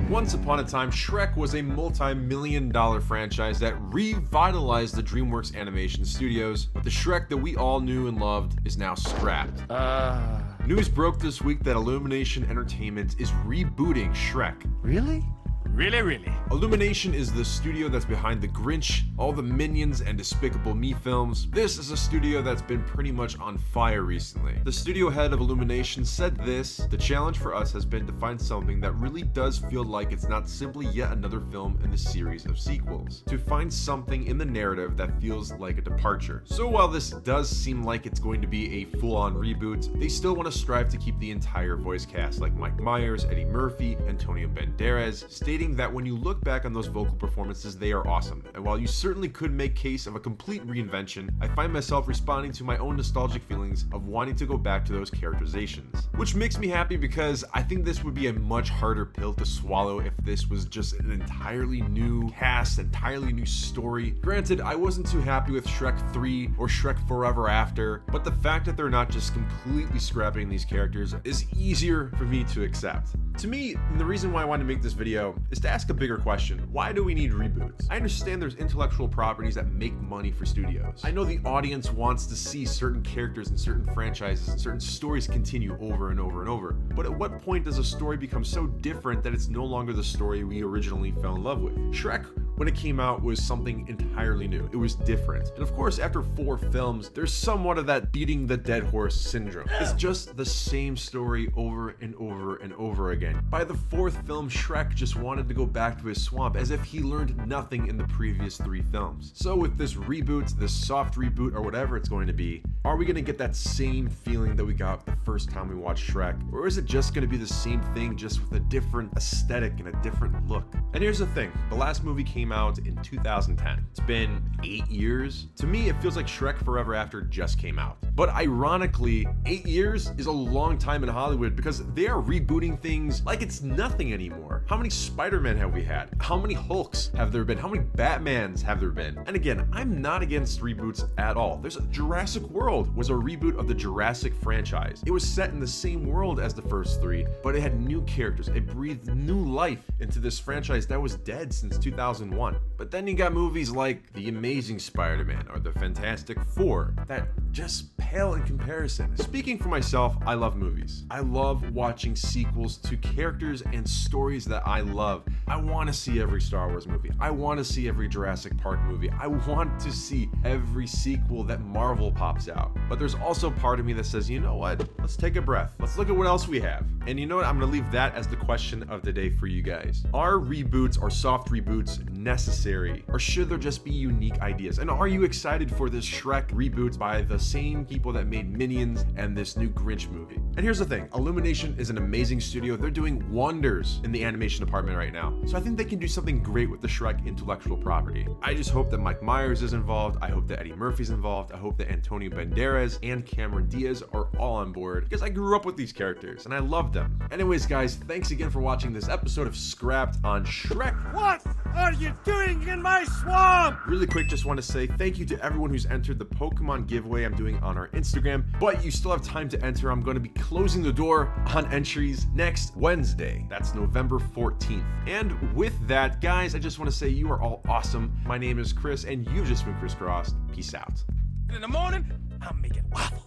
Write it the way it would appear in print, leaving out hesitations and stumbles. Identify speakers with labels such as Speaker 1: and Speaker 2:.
Speaker 1: Once upon a time, Shrek was a multi-million-dollar franchise that revitalized the DreamWorks Animation Studios, but the Shrek that we all knew and loved is now scrapped. News broke this week that Illumination Entertainment is rebooting Shrek.
Speaker 2: Really?
Speaker 3: Really?
Speaker 1: Illumination is the studio that's behind The Grinch, all the Minions, and Despicable Me films. This is a studio that's been pretty much on fire recently. The studio head of Illumination said this: "The challenge for us has been to find something that really does feel like it's not simply yet another film in the series of sequels. To find something in the narrative that feels like a departure." So while this does seem like it's going to be a full-on reboot, they still want to strive to keep the entire voice cast, like Mike Myers, Eddie Murphy, Antonio Banderas, stating that when you look back on those vocal performances, they are awesome. And while you certainly could make case of a complete reinvention, I find myself responding to my own nostalgic feelings of wanting to go back to those characterizations. Which makes me happy because I think this would be a much harder pill to swallow if this was just an entirely new cast, entirely new story. Granted, I wasn't too happy with Shrek 3 or Shrek Forever After, but the fact that they're not just completely scrapping these characters is easier for me to accept. To me, the reason why I wanted to make this video is to ask a bigger question. Why do we need reboots? I understand there's intellectual properties that make money for studios. I know the audience wants to see certain characters and certain franchises and certain stories continue over and over and over. But at what point does a story become so different that it's no longer the story we originally fell in love with? Shrek, when it came out, was something entirely new. It was different. And of course, after 4 films, there's somewhat of that beating the dead horse syndrome. It's just the same story over and over and over again. By the 4th film, Shrek just wanted to go back to his swamp as if he learned nothing in the previous 3 films. So with this reboot, this soft reboot, or whatever it's going to be, are we going to get that same feeling that we got the first time we watched Shrek? Or is it just going to be the same thing, just with a different aesthetic and a different look? And here's the thing, the last movie came out in 2010. It's been 8 years. To me, it feels like Shrek Forever After just came out. But ironically, 8 years is a long time in Hollywood because they are rebooting things like it's nothing anymore. How many Spider-Man have we had? How many Hulks have there been? How many Batmans have there been? And again, I'm not against reboots at all. There's a Jurassic World was a reboot of the Jurassic franchise. It was set in the same world as the first 3, but it had new characters. It breathed new life into this franchise that was dead since 2001. But then you got movies like The Amazing Spider-Man or The Fantastic Four that just pale in comparison. Speaking for myself, I love movies. I love watching sequels to characters and stories that I love. I want to see every Star Wars movie. I want to see every Jurassic Park movie. I want to see every sequel that Marvel pops out. But there's also part of me that says, you know what? Let's take a breath. Let's look at what else we have. And you know what? I'm going to leave that as the question of the day for you guys. Are reboots or soft reboots necessary? Or should there just be unique ideas? And are you excited for this Shrek reboot by the same people that made Minions and this new Grinch movie? And here's the thing, Illumination is an amazing studio. They're doing wonders in the animation department right now. So I think they can do something great with the Shrek intellectual property. I just hope that Mike Myers is involved. I hope that Eddie Murphy's involved. I hope that Antonio Banderas and Cameron Diaz are all on board because I grew up with these characters and I love them. Anyways, guys, thanks again for watching this episode of Scrapped on Shrek.
Speaker 3: What are you doing in my swamp?
Speaker 1: Really quick, just want to say thank you to everyone who's entered the Pokemon giveaway I'm doing on our Instagram, but you still have time to enter. I'm going to be closing the door on entries next Wednesday. That's November 14th. And with that, guys, I just want to say you are all awesome. My name is Chris, and you've just been crisscrossed. Peace out.
Speaker 3: In the morning, I'm making waffles.